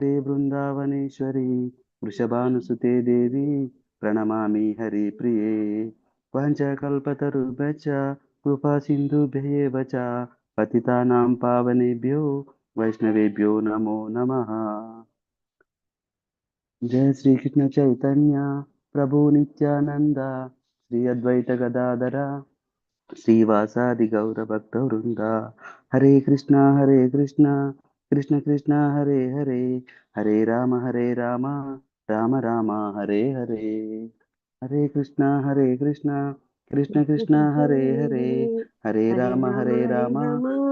ते वृन्दावनेश्वरी वृषभानुसुते देवी प्रणमामि हरिप्रिये वाञ्छाकल्पतरुभ्यश्च कृपा सिन्धुभ्येव च पतितानां पावनेभ्यो वैष्णवेभ्यो नमो नमः। जय श्री कृष्ण चैतन्य प्रभु नित्यानंद श्री अद्वैत गदाधर श्रीवासादि गौर भक्त वृंदा। हरे कृष्णा कृष्ण कृष्ण हरे हरे, हरे राम राम राम हरे हरे। हरे कृष्णा कृष्ण कृष्ण हरे हरे, हरे Hare Ram Rama, Hare Rama,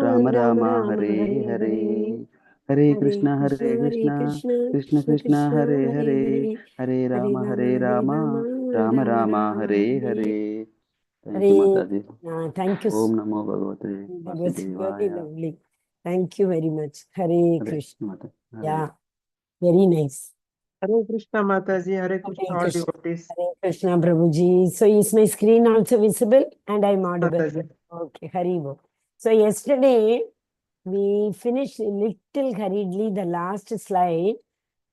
Ram Rama Ram Rama, Hare Hare Hare. Hare. Hare Hare Krishna Krishna, Hare Krishna, Krishna Krishna Krishna Krishna, Hare Hare Hare, Hare. Hare Hare Rama, Hare Ram Rama, Ram Rama Ram Hare Rama, Hare. Hare. Thank you Hare. माता जी। Thank you. ओम नमो भगवते That was वासुदेवाय। very lovely. Thank you very much. Hare Hare Krishna. माता हरे। Yeah, very nice. Hare Krishna Mataji, Hare Krishna Hare all Krishna. devotees. Hare Krishna, Prabhuji. So is my screen also visible and I'm audible? Mataji. Okay, Haribo. So yesterday we finished little hurriedly the last slide.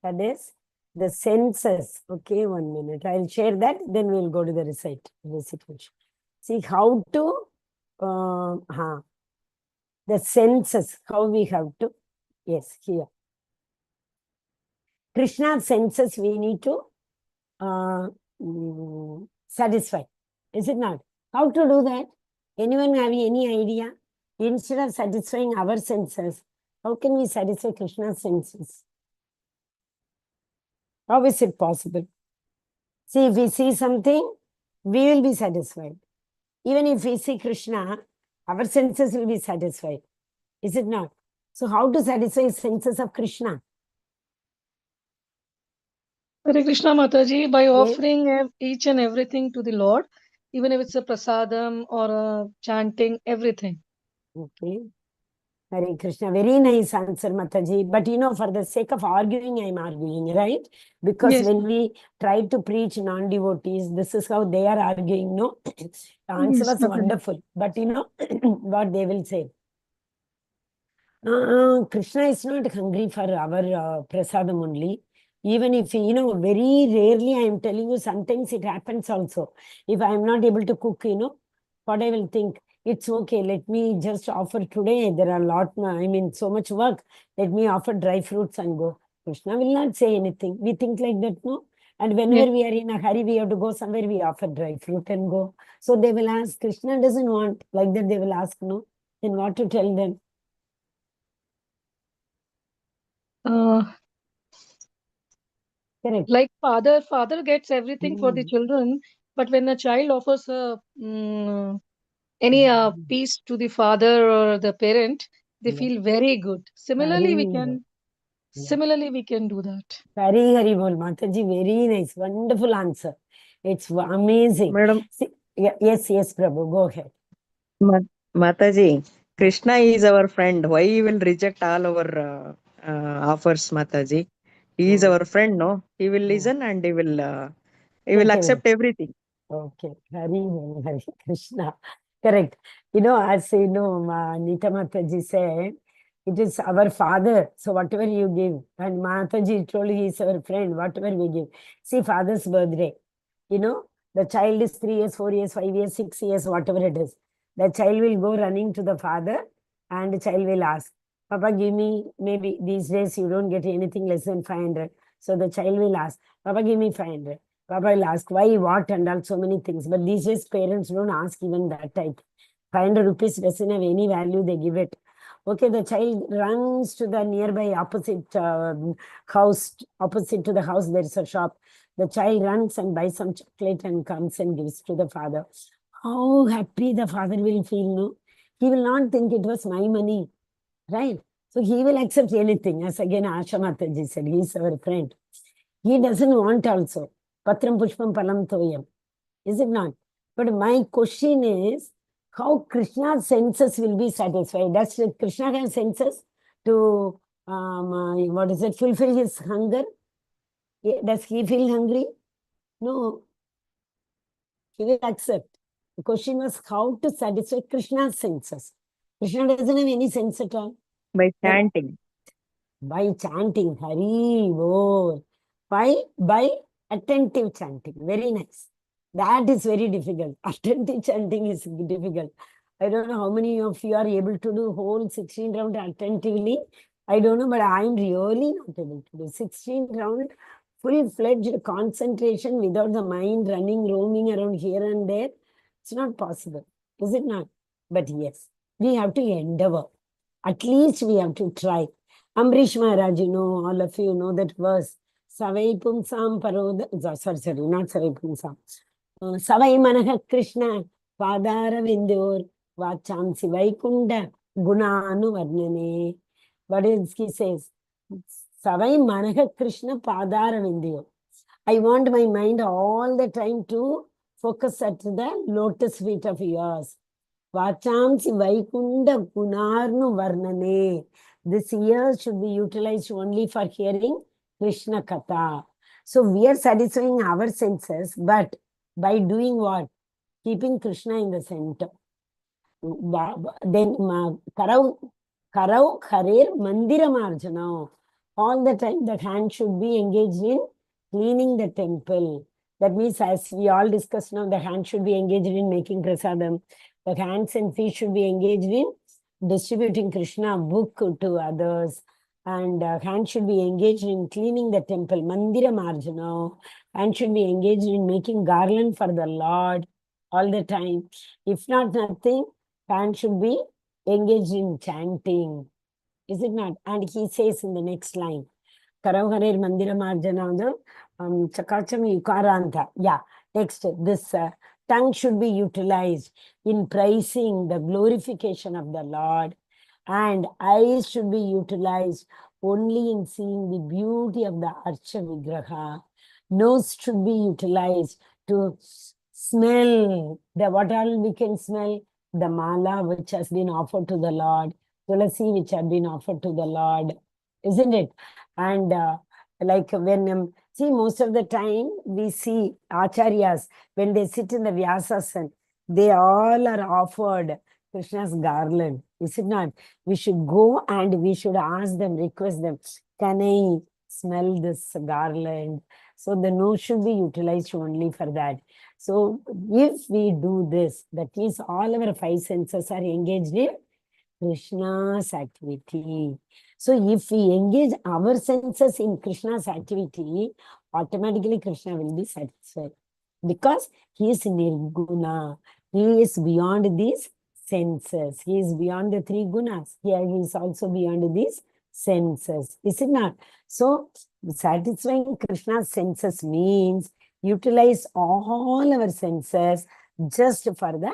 That is the senses. Okay, 1 minute. I'll share that. Then we'll go to the recitation. See how to, the senses, how we have to, yes, here. Krishna's senses we need to satisfy. Is it not? How to do that? Anyone have any idea? Instead of satisfying our senses, how can we satisfy Krishna's senses? How is it possible? See, if we see something, we will be satisfied. Even if we see Krishna, our senses will be satisfied. Is it not? So how to satisfy senses of Krishna? Hare Krishna Mataji, by Yeah. offering each and everything to the Lord, even if it's a prasadam or a chanting, everything. Okay. Hare Krishna. Very nice answer, Mataji. But for the sake of arguing, I'm arguing, right? Because Yes. when we try to preach non-devotees, this is how they are arguing, no? The answer Yes, was Mataji. wonderful. But what they will say. Krishna is not hungry for our prasadam only. Even if, very rarely, I am telling you, sometimes it happens also. If I am not able to cook, what I will think, it's okay, let me just offer today. There are so much work. Let me offer dry fruits and go. Krishna will not say anything. We think like that, no? And whenever we are in a hurry, we have to go somewhere, we offer dry fruit and go. So they will ask, Krishna doesn't want, like that they will ask, no? Then what to tell them? Correct. Like father gets everything for the children, but when a child offers any piece to the father or the parent, they feel very good. Similarly, we can do that. Very bol, Mataji, very nice, wonderful answer. It's amazing. Madam, See, yes, Prabhu, go ahead. Mataji, Krishna is our friend. Why he will reject all our offers, Mataji? He is our friend, no? He will listen and he will accept everything. Okay, Hare Krishna. Correct. As Nita Mataji said, it is our father. So whatever you give, and Mataji told he is our friend, whatever we give. See, father's birthday. The child is 3 years, 4 years, 5 years, 6 years, whatever it is. The child will go running to the father and the child will ask, Papa, give me, maybe these days you don't get anything less than 500. So the child will ask, Papa, give me 500. Papa will ask why, what, and all so many things. But these days parents don't ask even that type. 500 rupees doesn't have any value, they give it. Okay, the child runs to the nearby opposite house, opposite to the house, there is a shop. The child runs and buys some chocolate and comes and gives to the father. How happy the father will feel, no? He will not think it was my money, right? So he will accept anything. As again Asha Mataji said, he is our friend. He doesn't want also. Patram Pushpam Palam Toyam. Is it not? But my question is, how Krishna's senses will be satisfied? Does Krishna have senses to, fulfill his hunger? Does he feel hungry? No. He will accept. The question was how to satisfy Krishna's senses. Krishna doesn't have any sense at all. By chanting. by chanting Hari Bol. Why? By attentive chanting. Very nice. That is very difficult. Attentive chanting is difficult. I don't know how many of you are able to do whole 16 round attentively. I don't know, but I'm really not able to do 16 round full-fledged concentration without the mind running, roaming around here and there. It's not possible. Is it not? But yes, we have to endeavor. At least we have to try. Ambrish Maharaj, you know, all of you know that verse. Savai Pumsam Paroda, sorry, not Savai Pumsam. Savai Manaha Krishna, Padara Vindur, Vachamsi Vaikunda, Gunanu Varnane. What else he says? Savai Manaha Krishna, Padara Vindur. I want my mind all the time to focus at the lotus feet of yours. Vachamsi Vaikunda Gunarnu Varnane. This year should be utilized only for hearing Krishna Katha. So we are satisfying our senses, but by doing what? Keeping Krishna in the center. Then Karau Harer Mandira Marjana. All the time the hand should be engaged in cleaning the temple. That means, as we all discussed now, the hand should be engaged in making prasadam. The hands and feet should be engaged in distributing Krishna book to others. And hand should be engaged in cleaning the temple, Mandira Marjana. Hand should be engaged in making garland for the Lord all the time. If not nothing, hand should be engaged in chanting. Is it not? And he says in the next line, Karavaharir Mandira Marjana, Chakacham Yukaranta. Yeah, next, this tongue should be utilized in praising the glorification of the Lord, and eyes should be utilized only in seeing the beauty of the Archa Vigraha. Nose should be utilized to smell the what all we can smell, the mala which has been offered to the Lord, tulasi which have been offered to the Lord, isn't it? And like when see, most of the time we see acharyas when they sit in the Vyasasan, they all are offered Krishna's garland. Is it not? We should go and we should ask them, request them, can I smell this garland? So the nose should be utilized only for that. So if we do this, that means all our five senses are engaged in Krishna's activity. So if we engage our senses in Krishna's activity, automatically Krishna will be satisfied. Because he is nirguna. He is beyond these senses. He is beyond the three gunas. He is also beyond these senses. Is it not? So satisfying Krishna's senses means utilize all our senses just for the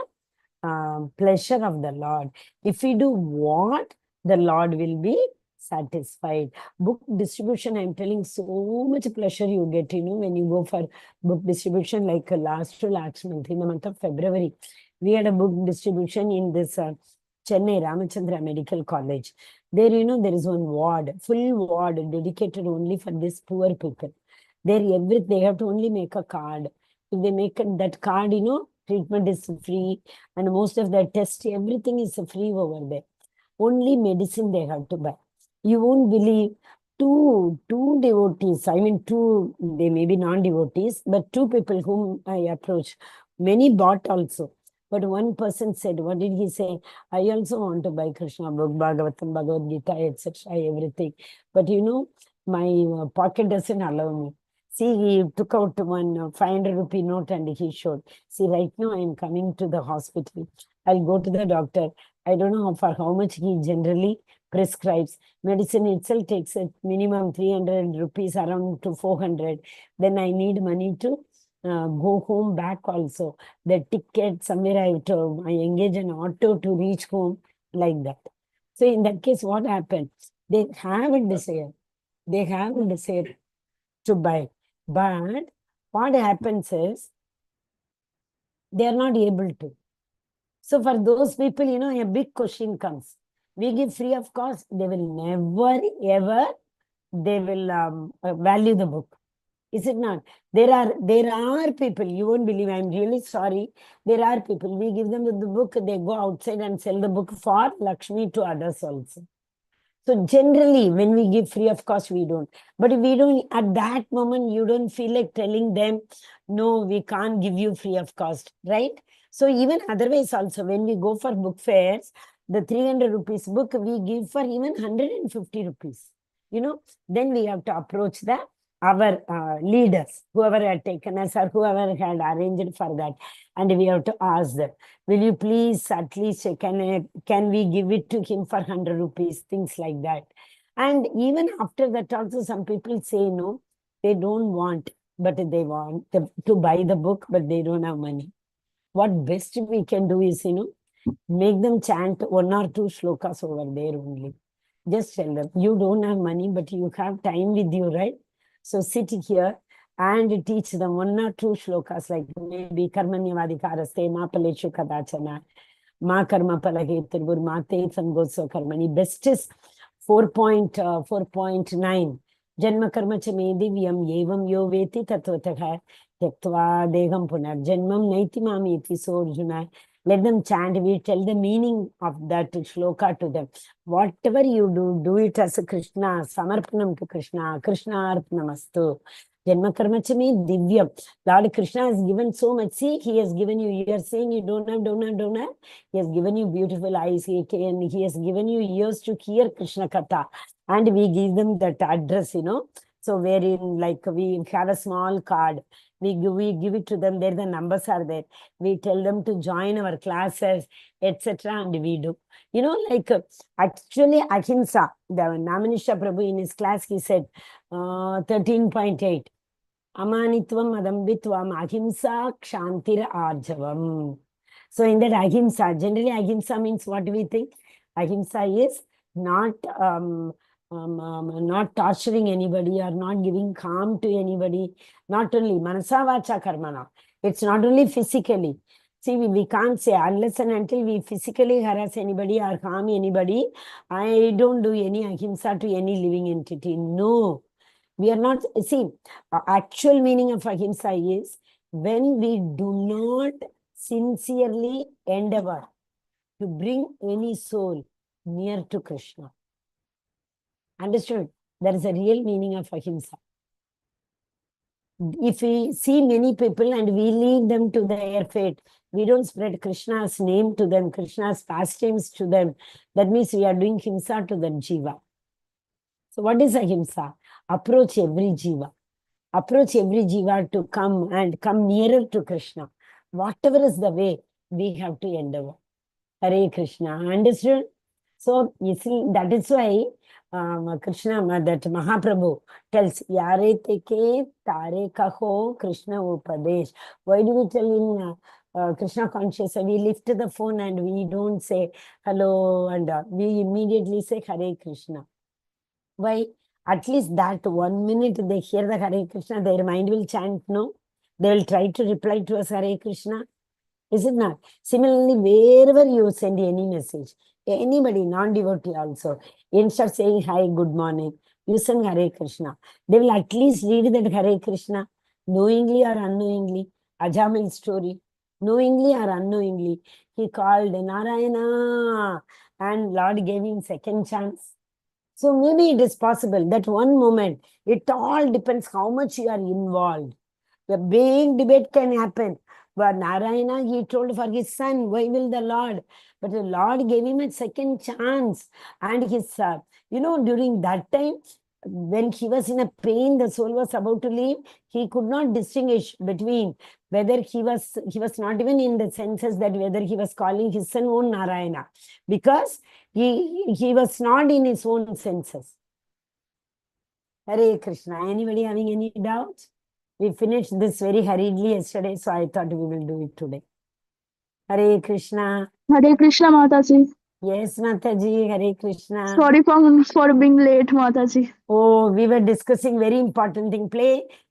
pleasure of the Lord. If we do what, the Lord will be satisfied. Book distribution, I'm telling, so much pleasure you get, when you go for book distribution, like last to last month, in the month of February, we had a book distribution in this Chennai Ramachandra Medical College. There, there is one ward, full ward dedicated only for these poor people. There, they have to only make a card. If they make that card, treatment is free, and most of the tests, everything is free over there. Only medicine they have to buy. You won't believe, two devotees, two, they may be non-devotees, but two people whom I approached, many bought also. But one person said, what did he say? I also want to buy Krishna book, Bhagavatam, Bhagavad Gita, etc., everything. But my pocket doesn't allow me. See, he took out one 500 rupee note and he showed. See, right now I am coming to the hospital. I'll go to the doctor. I don't know for how much he generally prescribes. Medicine itself takes a minimum 300 rupees, around to 400. Then I need money to go home back also. The ticket, somewhere I have to engage an auto to reach home, like that. So in that case, what happened? They have a desire. They have a desire to buy. But what happens is, they are not able to. So for those people, a big question comes. We give free of cost, they will never, ever, they will value the book. Is it not? There are people, you won't believe, I'm really sorry. There are people, we give them the book, they go outside and sell the book for Lakshmi to others also. So generally, when we give free of cost, we don't. But if we don't, at that moment, you don't feel like telling them, no, we can't give you free of cost, right? So even otherwise also, when we go for book fairs, the 300 rupees book, we give for even 150 rupees. Then we have to approach our leaders, whoever had taken us or whoever had arranged for that. And we have to ask them, will you please at least can we give it to him for 100 rupees, things like that. And even after that also, some people say no, they don't want, but they want to buy the book, but they don't have money. What best we can do is, make them chant 1 or 2 shlokas over there only. Just tell them, you don't have money, but you have time with you, right? So sit here and teach them 1 or 2 shlokas, like maybe Karmanyavadikaraste, Ma Paleshu Kadachana, Ma Karma Palahetirvur, Ma Te Samgotso Karmani. Best is 4.9. Janma Karma Chame Divyam Yevam Yo Veti Tatvataka Tektva Degam Punar Janmam Naiti Mamiti. So Arjuna, let them chant. We tell the meaning of that shloka to them. Whatever you do, do it as a Krishna, Samarpanam to Krishna, Krishna Arpanamastu. Janma Karma Chame Divyam. Lord Krishna has given so much. See, he has given you. You are saying you don't have. He has given you beautiful eyes. He has given you ears to hear Krishna Katha. And we give them that address, So wherein, like, we have a small card. We give it to them. There the numbers are there. We tell them to join our classes, etc. And we do. Actually, Ahimsa, the Namanisha Prabhu in his class, he said 13.8. Amanitvam adambitvam ahimsa kshantir arjavam. So in that ahimsa, generally ahimsa means what do we think? Ahimsa is not torturing anybody or not giving harm to anybody. Not only manasa vacha karmana. It's not only physically. See, we can't say unless and until we physically harass anybody or harm anybody, I don't do any ahimsa to any living entity. No. We are not, see, actual meaning of ahimsa is when we do not sincerely endeavor to bring any soul near to Krishna. Understood? That is a real meaning of ahimsa. If we see many people and we leave them to their fate, we don't spread Krishna's name to them, Krishna's pastimes to them, that means we are doing himsa to that jiva. So what is ahimsa? Approach every jiva. Approach every jiva to come nearer to Krishna. Whatever is the way, we have to endeavor. Hare Krishna. Understood? So, you see, that is why Krishna, that Mahaprabhu tells, Yare teke tare kaho Krishna upadesh. Why do we tell in Krishna conscious? We lift the phone and we don't say hello, and we immediately say Hare Krishna. Why? At least that 1 minute they hear the Hare Krishna, their mind will chant, no? They will try to reply to us Hare Krishna. Is it not? Similarly, wherever you send any message, anybody, non-devotee also, instead of saying hi, good morning, you send Hare Krishna. They will at least read that Hare Krishna, knowingly or unknowingly. Ajamil's story, knowingly or unknowingly, he called Narayana and Lord gave him second chance. So maybe it is possible that one moment, it all depends how much you are involved. The big debate can happen. But Narayana, he told for his son, why will the Lord? But the Lord gave him a second chance. And his, during that time, when he was in a pain, the soul was about to leave, he could not distinguish between whether he was not even in the senses that whether he was calling his son own Narayana, because he was not in his own senses. Hare Krishna. Anybody having any doubts? We finished this very hurriedly yesterday, so I thought we will do it today. Hare Krishna. Hare Krishna, Mataji. Yes, Mataji. Hare Krishna. Sorry for being late, Mataji. Oh, we were discussing very important thing.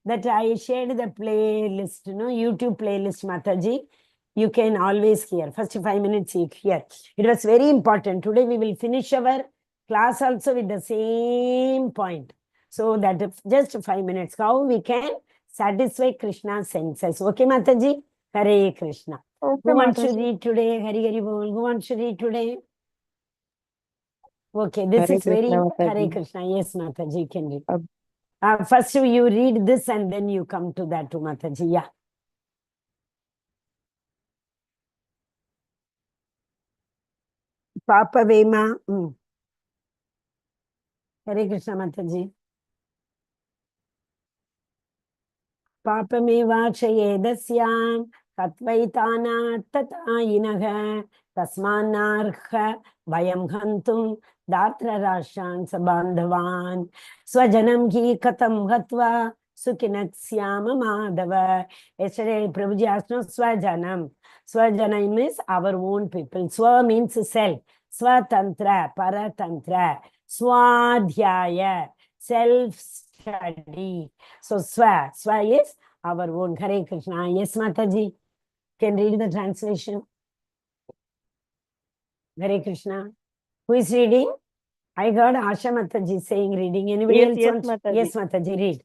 That I shared the playlist, YouTube playlist, Mataji. You can always hear. First 5 minutes you hear. It was very important. Today we will finish our class also with the same point. So that just 5 minutes, how we can satisfy Krishna's senses. Okay, Mataji? Hare Krishna. Okay, Who wants to Mataji. read today? Hari Hari Bol. Who wants to read today? Okay, this Hare is very Krishna Hare Mataji. Krishna. Yes, Mataji, you can read. Ab- First you read this and then you come to that to Mataji. Yeah. Papa Vema. Hare Krishna Mataji. Papamevachayedasyaam tatvaitana tatayinaha tasmanarha vayam hantum datra rashan sabandhavan swajanam hi katam hatva sukhinaksyama madhava. Yesterday Prabhuji asked no swajanam. Swajanam means our own people. Swa means self. Swatantra, paratantra, swadhyaya, self-study. So Swa is our own. Hare Krishna. Yes, Mataji. Can read the translation. Hare Krishna. Who is reading? I heard Asha Mataji saying reading. Anybody Yes, else yes, want? Mataji. Yes, Mataji, read.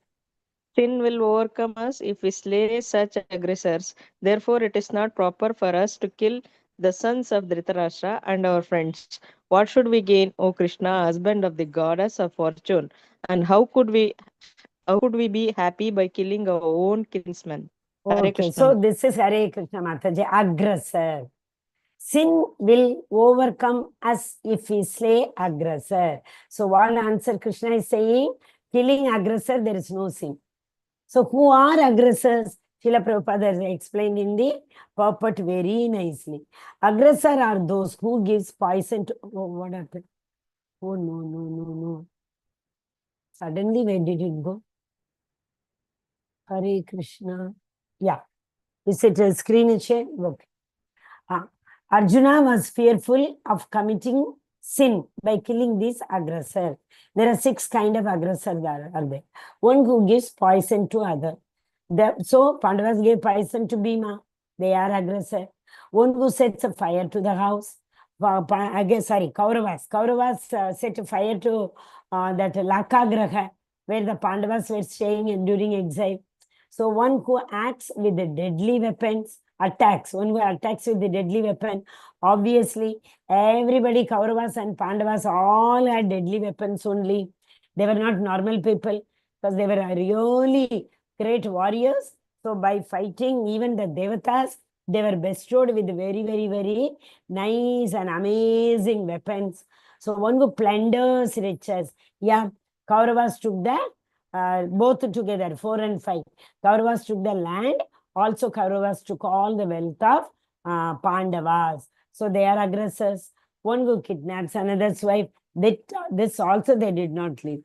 Sin will overcome us if we slay such aggressors. Therefore, it is not proper for us to kill the sons of Dhritarashtra and our friends. What should we gain, O Krishna, husband of the goddess of fortune? And how could we be happy by killing our own kinsmen? Hare Okay, Krishna. so this is Hare Krishna Mataji, aggressor. Sin will overcome us if we slay aggressor. So what answer Krishna is saying? Killing aggressor, there is no sin. So who are aggressors? Srila Prabhupada has explained in the purport very nicely. Aggressor are those who gives poison to... Oh, what happened? Oh, no. Suddenly, where did it go? Hare Krishna. Yeah. Is it a screen share? Okay. Arjuna was fearful of committing sin by killing this aggressor. There are 6 kind of aggressors are there. One who gives poison to other. So Pandavas gave poison to Bhima. They are aggressor. One who sets a fire to the house. Kauravas. Kauravas set fire to that Lakagraha, where the Pandavas were staying during exile. So one who acts with the deadly weapons, one who attacks with the deadly weapon. Obviously, everybody, Kauravas and Pandavas, all had deadly weapons only. They were not normal people because they were really great warriors. So by fighting even the Devatas, they were bestowed with very, very, very nice and amazing weapons. So one who plunders riches. Yeah, Kauravas took the, both together, 4 and 5. Kauravas took the land. Also, Kauravas took all the wealth of Pandavas. So they are aggressors. One who kidnaps another's wife. This also they did not leave.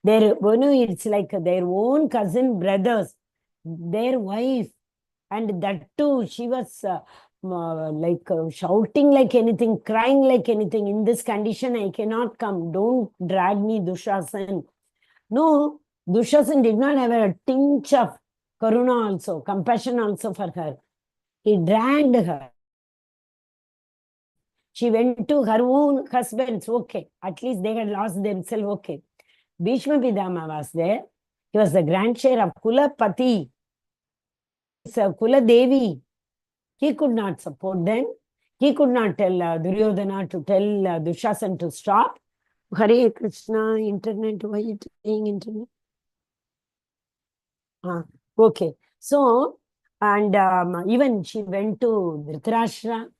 It's like their own cousin brothers, their wife. And that too, she was shouting like anything, crying like anything. In this condition, I cannot come. Don't drag me, Dushasan. No, Dushasan did not have a tinge of karuna also, compassion also for her. He dragged her. She went to her own husbands, okay. At least they had lost themselves, okay. Bhishma Pidama was there. He was the grandshare of Kulapati. So Kula Devi. He could not support them. He could not tell Duryodhana to tell Dushasan to stop. Hare Krishna, internet, why are you saying internet? Okay. So, and even she went to Dhritarashtra.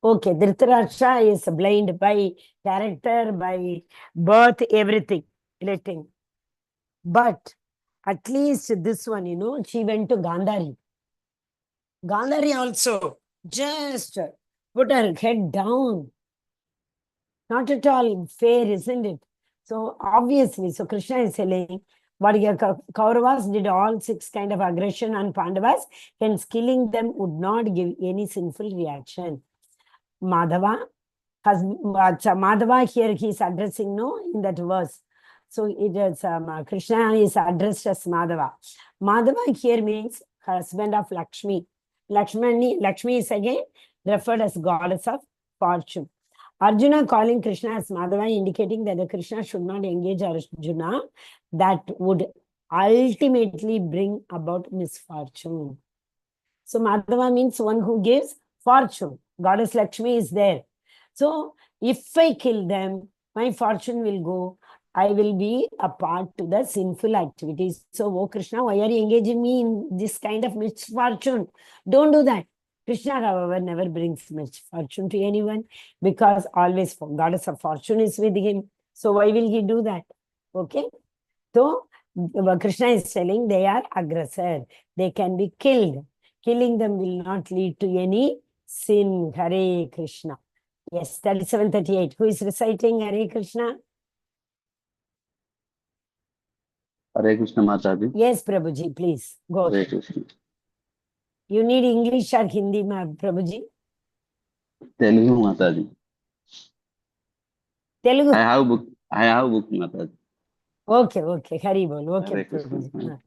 Okay, Dhritarashtra is blind by character, by birth, everything. Letting. But at least this one, she went to Gandhari. Gandhari also just put her head down. Not at all fair, isn't it? So obviously, so Krishna is saying, what Kauravas did all 6 kind of aggression on Pandavas, hence killing them would not give any sinful reaction. Madhava, Madhava here he is addressing, in that verse. So it is Krishna is addressed as Madhava. Madhava here means husband of Lakshmi. Lakshmi is again referred as goddess of fortune. Arjuna calling Krishna as Madhava, indicating that the Krishna should not engage Arjuna. That would ultimately bring about misfortune. So Madhava means one who gives fortune. Goddess Lakshmi is there. So if I kill them, my fortune will go. I will be a part to the sinful activities. So, oh Krishna, why are you engaging me in this kind of misfortune? Don't do that. Krishna, however, never brings misfortune to anyone because always goddess of fortune is with him. So, why will he do that? Okay. So, Krishna is telling they are aggressor. They can be killed. Killing them will not lead to any sin. Hare Krishna. Yes, 3738. Who is reciting Hare Krishna? Hare Krishna Mataji. Yes, Prabhuji, please go. Hare Krishna. You need English or Hindi, Prabhuji? Telugu Mataji. Telugu. I have book Mataji. Okay, okay. Hari bol. Okay, Hare Krishna. Prabhuji.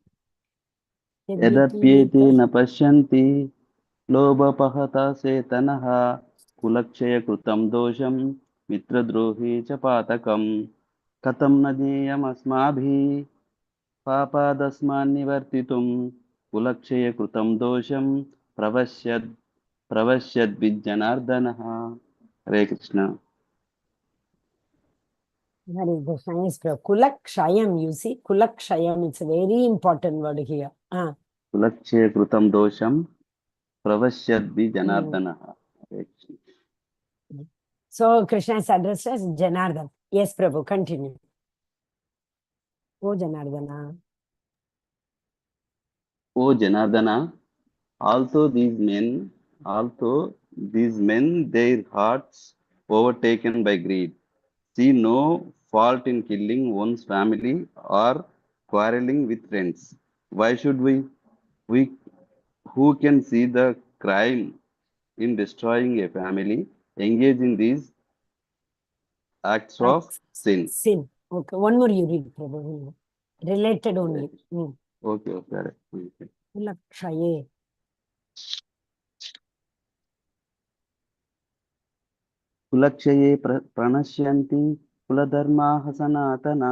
यदप्येते न पश्यन्ति लोभपहता सेतनः कुलक्षयकृतं दोषं मित्रद्रोहे च पातकं कथं न ज्ञेयमस्माभिः पापादस्मान्निवर्तितुं कुलक्षयकृतं दोषं प्रवश्यद्विज्जनार्दनः. हरे Krishna. Hare Krishna. Yes, Prabhu. Kulakshayam, you see, Kulakshayam, it's a very important word here. कुलक्षयकृतं दोषं प्रवश्यद्विजनार्दनः. हरे Krishna. So, Krishna is addressed as Janardana. Yes, Prabhu, continue. Oh, Janardana. O Janardana, although these men, their hearts overtaken by greed, see no fault in killing one's family or quarreling with friends. Why should we who can see the crime in destroying a family, engage in these acts of sin? Sin. Okay, one more you read, Prabhu. Related only. Okay. Kulakshaye. कुलक्षये प्रणश्यन्ति कुलधर्माः सनातना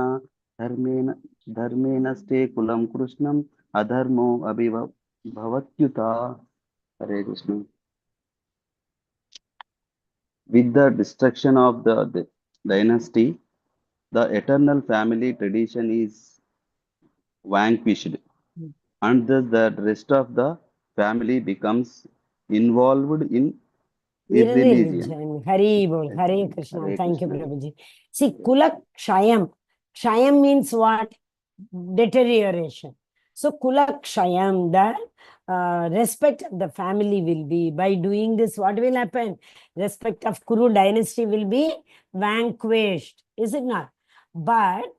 धर्मेणस्ते कुलं कृष्णम् अधर्मो अभिभवत्युता. हरे Krishna. With the destruction of the dynasty, the eternal family tradition is vanquished, and thus the rest of the family becomes involved in irreligion. Hari bol. Hare Krishna. Hare Thank you, Krishna. Prabhuji. See, Kulakshayam. Kshayam means what? Deterioration. So, Kulakshayam, the respect of the family will be, by doing this, what will happen? Respect of Kuru dynasty will be vanquished. Is it not? But,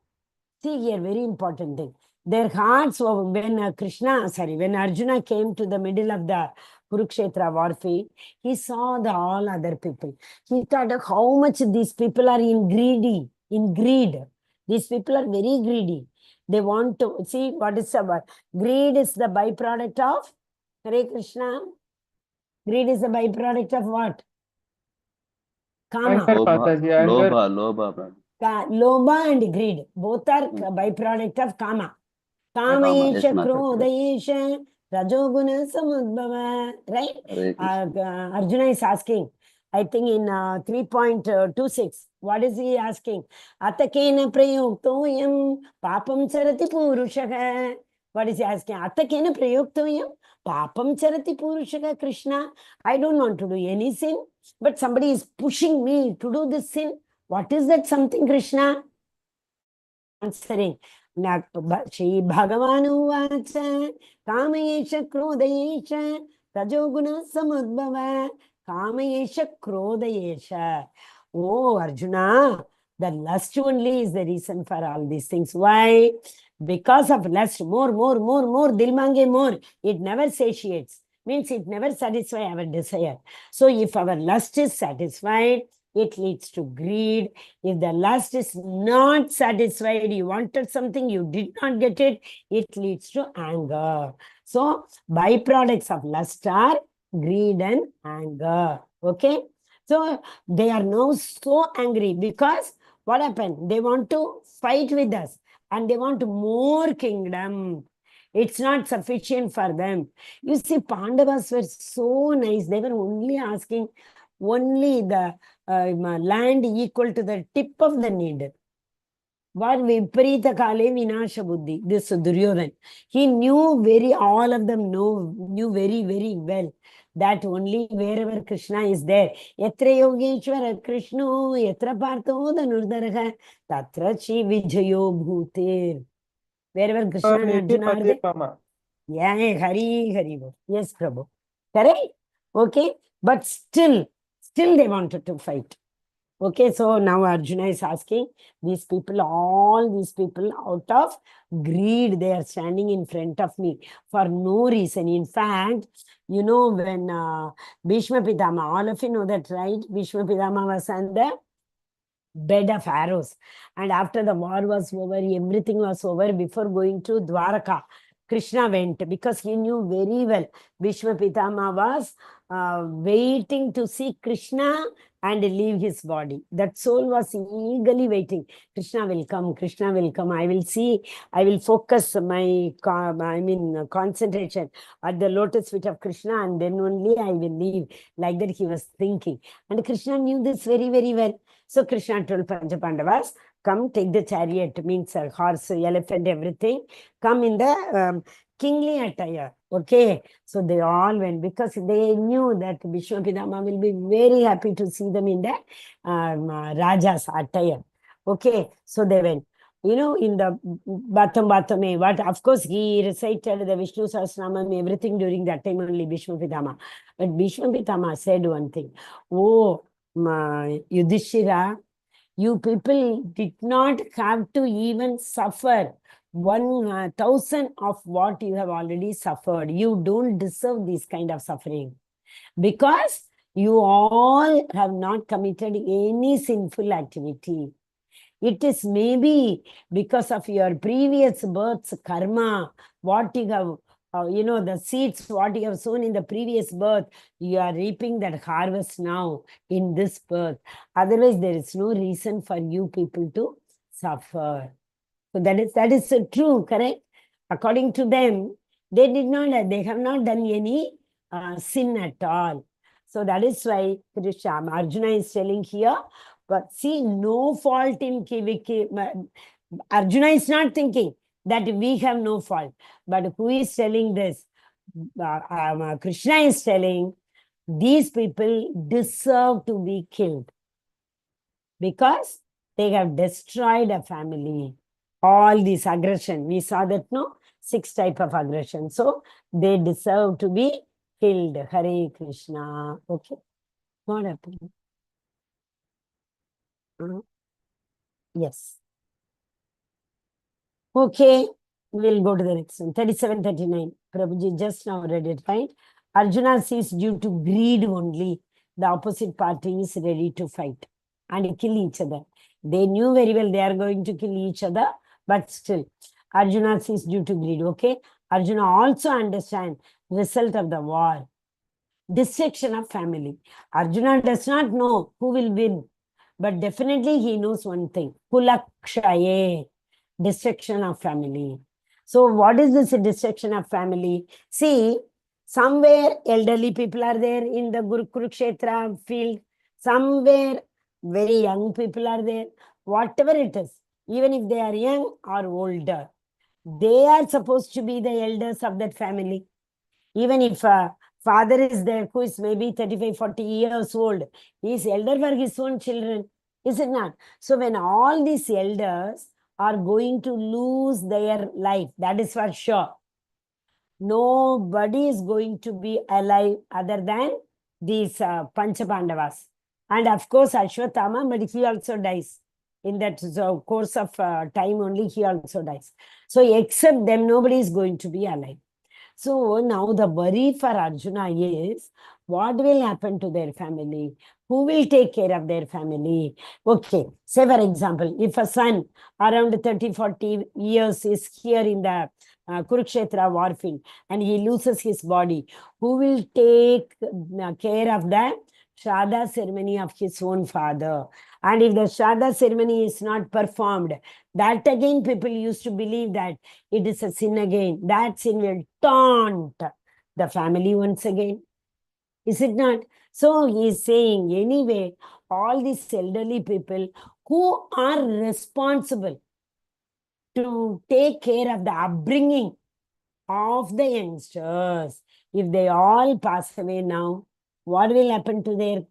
see here, very important thing. Their hearts, when Arjuna came to the middle of the Kurukshetra warfare, he saw all other people. He thought of how much these people are in greed. These people are very greedy. They want to see what is our greed is the byproduct of Hare Krishna. Greed is the byproduct of what? Kama. Lobha. Lobha and greed. Both are byproduct of Kama. Kama Yesha Krodha Yesha Rajoguna Samudbhava. Right? Arjuna is asking, I think in 3.26, what is he asking? Atakena prayuktoyam papam charati purushaka. What is he asking? Atakena prayuktoyam papam charati purushaka. Krishna, I don't want to do any sin, but somebody is pushing me to do this sin. What is that something, Krishna? Answering. Shri Bhagavanu Vacha Kamayesha Krodayesha Rajoguna Samudbhava Kamayesha Krodayesha. Oh, Arjuna, the lust only is the reason for all these things. Why? Because of lust, more, dil mange more. It never satiates. Means it never satisfies our desire. So if our lust is satisfied, it leads to greed. If the lust is not satisfied, you wanted something, you did not get it, it leads to anger. So, byproducts of lust are greed and anger. Okay? So, they are now so angry because what happened? They want to fight with us and they want more kingdom. It's not sufficient for them. You see, Pandavas were so nice. They were only asking, only the land equal to the tip of the needle. What Viparita Kale Vinasha Buddhi, this Duryodhan. He knew all of them knew very, very well that only wherever Krishna is there. Yatra Yogeshwara Krishna, Yatra Partho Dhanurdaraha, Tatra Chi Vijayo Bhutir. Wherever Krishna and Arjuna are there. Yeah, Hari. Yes, Prabhu. Correct? Okay. But still they wanted to fight. Okay, so now Arjuna is asking all these people out of greed, they are standing in front of me for no reason. In fact, you know, when Bhishma Pitama, all of you know that, right? Bhishma Pitama was on the bed of arrows. And after the war was over, everything was over, before going to Dwaraka, Krishna went because he knew very well Bhishma Pitama was waiting to see Krishna and leave his body. That soul was eagerly waiting. Krishna will come. I will see. I will focus my concentration at the lotus feet of Krishna, and then only I will leave. Like that he was thinking. And Krishna knew this very, very well. So Krishna told Panchapandavas, come take the chariot, means a horse, elephant, everything. Come in the kingly attire. Okay. So they all went because they knew that Bhishma Pitama will be very happy to see them in the Raja's attire. Okay. So they went. You know, in the Bhatam, what of course he recited the Vishnu Sahasranamam, everything during that time only, Bhishma Pitama. But Bhishma Pitama said one thing. Oh, Yudhishthira, you people did not have to even suffer 1,000 of what you have already suffered. You don't deserve this kind of suffering because you all have not committed any sinful activity. It is maybe because of your previous birth's karma, what you have, the seeds, what you have sown in the previous birth, you are reaping that harvest now in this birth. Otherwise, there is no reason for you people to suffer. So that is true, correct? According to them, they have not done any sin at all. So that is why Arjuna is telling here, but see, no fault in Arjuna is not thinking that we have no fault. But who is telling this? Krishna is telling these people deserve to be killed because they have destroyed a family. All this aggression, we saw that, no? 6 types of aggression. So they deserve to be killed. Hare Krishna. Okay. What happened? Yes. Okay. We'll go to the next one. 37-39. Prabhuji just now read it, right? Arjuna sees due to greed only, the opposite party is ready to fight and kill each other. They knew very well they are going to kill each other, but still, Arjuna sees due to greed. Okay. Arjuna also understands result of the war. Destruction of family. Arjuna does not know who will win, but definitely he knows one thing. Kulakshaye. Destruction of family. So what is this destruction of family? See, somewhere elderly people are there in the Kurukshetra field. Somewhere very young people are there. Whatever it is, even if they are young or older, they are supposed to be the elders of that family. Even if a father is there who is maybe 35-40 years old, he is elder for his own children, is it not? So when all these elders are going to lose their life, that is for sure. Nobody is going to be alive other than these Panchapandavas. And of course, Ashwatthama, but he also dies. In that course of time only, he also dies. So except them, nobody is going to be alive. So now the worry for Arjuna is, what will happen to their family? Who will take care of their family? Okay, say for example, if a son around 30-40 years is here in the Kurukshetra war field and he loses his body, who will take care of the Shraddha ceremony of his own father? And if the Shraddha ceremony is not performed, that again people used to believe that it is a sin again. That sin will taunt the family once again. Is it not? So he is saying, anyway, all these elderly people who are responsible to take care of the upbringing of the youngsters, if they all pass away now, what will happen to their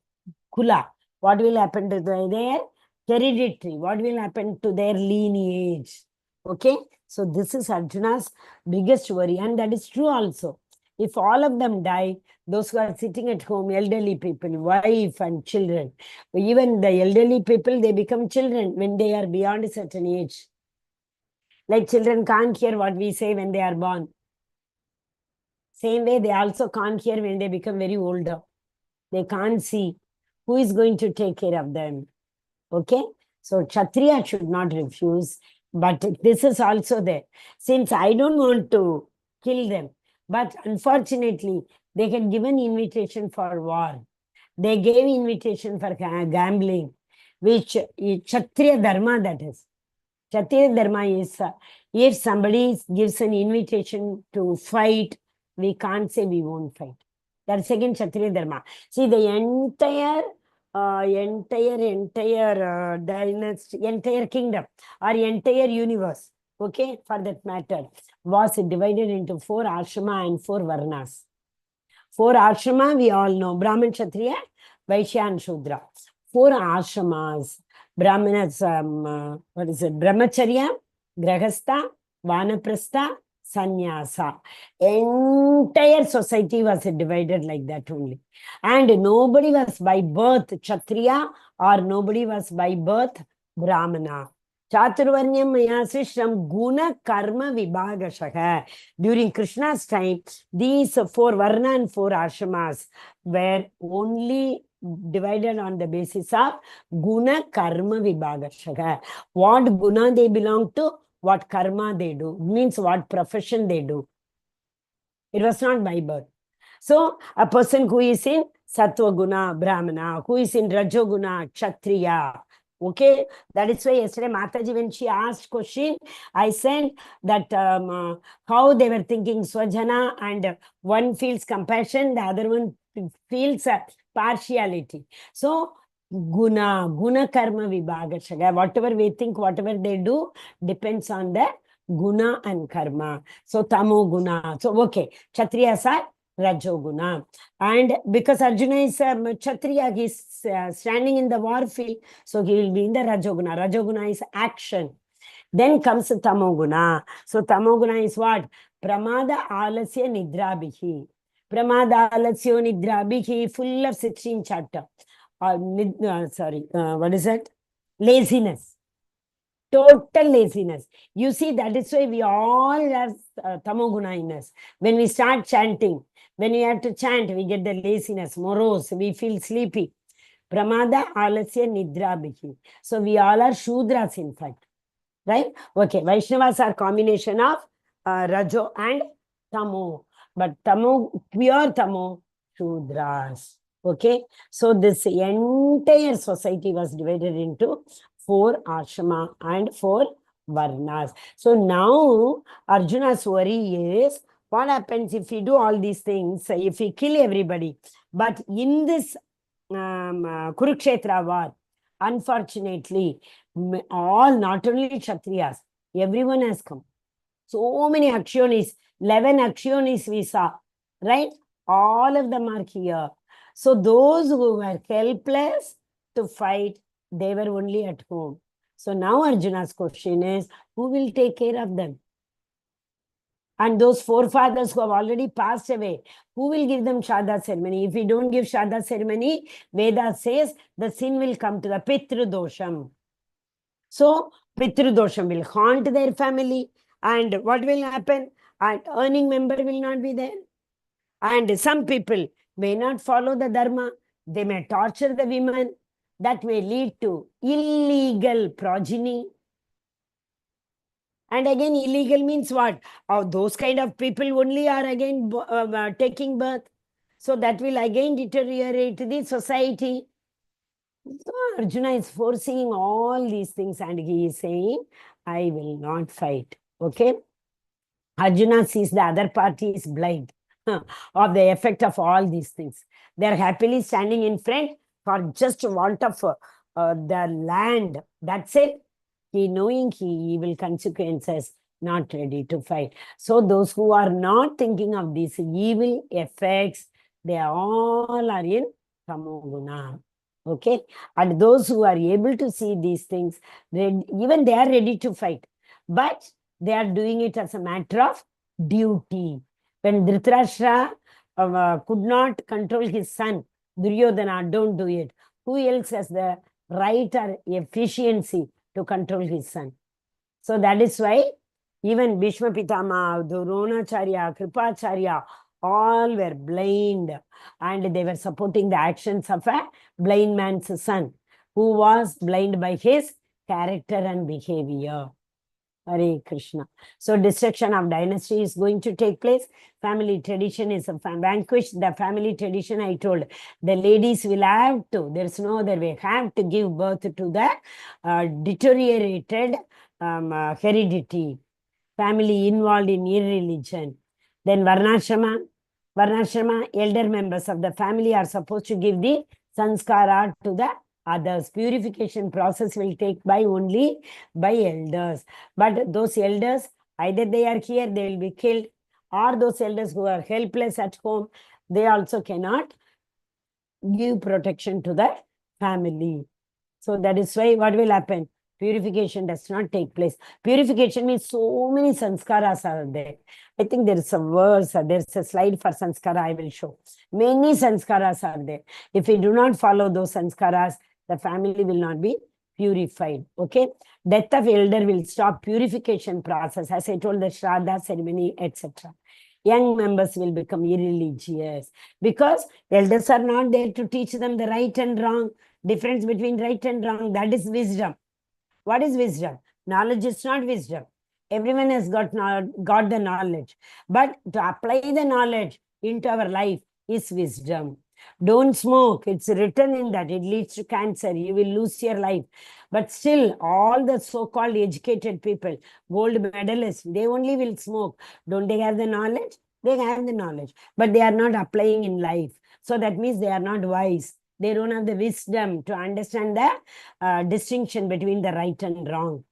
kula? What will happen to their hereditary? What will happen to their lineage? Okay, so this is Arjuna's biggest worry, and that is true also. If all of them die, those who are sitting at home, elderly people, wife and children, even the elderly people, they become children when they are beyond a certain age. Like children can't hear what we say when they are born. Same way, they also can't hear when they become very older. They can't see. Who is going to take care of them? Okay, so Kshatriya should not refuse, but this is also there. Since I don't want to kill them, but unfortunately, they had given invitation for war. They gave invitation for gambling, which Kshatriya Dharma, that is. Kshatriya Dharma is, if somebody gives an invitation to fight, we can't say we won't fight. That's again Kshatriya Dharma. See, the entire dynasty, entire kingdom, or entire universe, okay, for that matter, was divided into 4 ashrama and 4 varnas. 4 ashrama, we all know, Brahman, Kshatriya, Vaishya and Shudra. 4 ashramas, Brahmanas, what is it, Brahmacharya, Grahastha, Vanaprastha, Sannyasa. Entire society was divided like that only. And nobody was by birth Kshatriya, or nobody was by birth Brahmana. Chaturvarnyam Mayasishram Guna Karma Vibhagashaha. During Krishna's time, these 4 Varna and 4 Ashramas were only divided on the basis of Guna Karma Vibhagashaha. What Guna they belong to, what karma they do, means what profession they do. It was not by birth. So, a person who is in Sattva Guna, Brahmana, who is in Rajo Guna, Kshatriya. Okay, that is why yesterday Mataji, when she asked question, I said that how they were thinking Swajana, and one feels compassion, the other one feels partiality. So, Guna Karma Vibhagashaga, whatever we think, whatever they do, depends on the Guna and Karma. So, Tamo Guna. So, okay, Kshatriyas are Rajoguna. And because Arjuna is Kshatriya, he is standing in the war field, so he will be in the Rajoguna. Rajoguna is action. Then comes Tamoguna. So Tamoguna is what? Pramada Alasya Nidrabhihi. Pramada Alasya Nidrabhihi, full of 16 chapter. What is that? Laziness. Total laziness. You see, that is why we all have Tamoguna in us. When we start chanting, when we have to chant, we get the laziness, morose, we feel sleepy. Pramada Alasya Nidrabhihi. So we all are Shudras, in fact. Right? Okay, Vaishnavas are combination of Rajo and Tamo. But Tamo, pure Tamo, Shudras. Okay, so this entire society was divided into 4 ashrama and 4 varnas. So now Arjuna's worry is, what happens if we do all these things, if we kill everybody? But in this Kurukshetra war, unfortunately, all, not only Kshatriyas, everyone has come. So many Akshonis, 11 Akshonis we saw, right? All of them are here. So those who were helpless to fight, they were only at home. So now Arjuna's question is, who will take care of them? And those forefathers who have already passed away, who will give them Shraddha ceremony? If we don't give Shraddha ceremony, Veda says the sin will come to the Pitru Dosham. So Pitru Dosham will haunt their family. And what will happen? An earning member will not be there. And some people may not follow the Dharma. They may torture the women. That may lead to illegal progeny. And again, illegal means what? Those kind of people only are again taking birth. So that will again deteriorate the society. So Arjuna is foreseeing all these things and he is saying, I will not fight. Okay? Arjuna sees the other party is blind. of the effect of all these things. They are happily standing in front for just want of the land. That's it. He knowing evil consequences, not ready to fight. So those who are not thinking of these evil effects, they all are in tamoguna. Okay, and those who are able to see these things, even they are ready to fight, but they are doing it as a matter of duty. When Dhritarashtra could not control his son, Duryodhana, don't do it. Who else has the right or efficiency to control his son? So that is why even Bhishma Pitama, Dronacharya, Kripacharya, all were blind, and they were supporting the actions of a blind man's son, who was blind by his character and behavior. Hare Krishna. So destruction of dynasty is going to take place. Family tradition is vanquished. The family tradition, I told, the ladies will have to, there's no other way, have to give birth to the deteriorated heredity. Family involved in irreligion. Then Varnashrama, elder members of the family are supposed to give the sanskara to the others. Purification process will take by only by elders. But those elders, either they are here, they will be killed, or those elders who are helpless at home, they also cannot give protection to the family. So that is why what will happen? Purification does not take place. Purification means so many sanskaras are there. I think there is a verse, there's a slide for sanskara I will show. Many sanskaras are there. If we do not follow those sanskaras, the family will not be purified. Okay. Death of elder will stop purification process. As I told, the Shraddha ceremony, etc. Young members will become irreligious because elders are not there to teach them the right and wrong. Difference between right and wrong, that is wisdom. What is wisdom? Knowledge is not wisdom. Everyone has got the knowledge. But to apply the knowledge into our life is wisdom. Don't smoke. It's written in that. It leads to cancer. You will lose your life. But still, all the so-called educated people, gold medalists, they only will smoke. Don't they have the knowledge? They have the knowledge. But they are not applying in life. So that means they are not wise. They don't have the wisdom to understand the distinction between the right and wrong.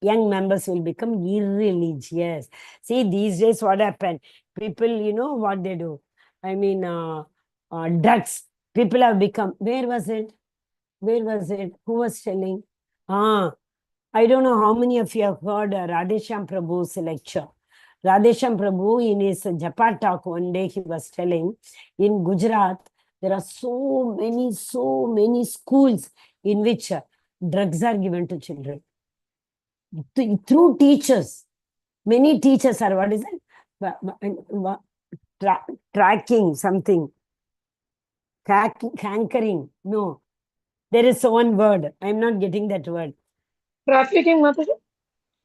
Young members will become irreligious. See, these days what happened? People, you know what they do? I mean, drugs. People have become, where was it? Where was it? Who was telling? I don't know how many of you have heard Radheshyam Prabhu's lecture. Radheshyam Prabhu, in his Japa talk one day, he was telling, in Gujarat, there are so many schools in which drugs are given to children. Through teachers. Many teachers are, what is it? Tracking something. Hankering. No. There is one word. I'm not getting that word. Trafficking, Mataji?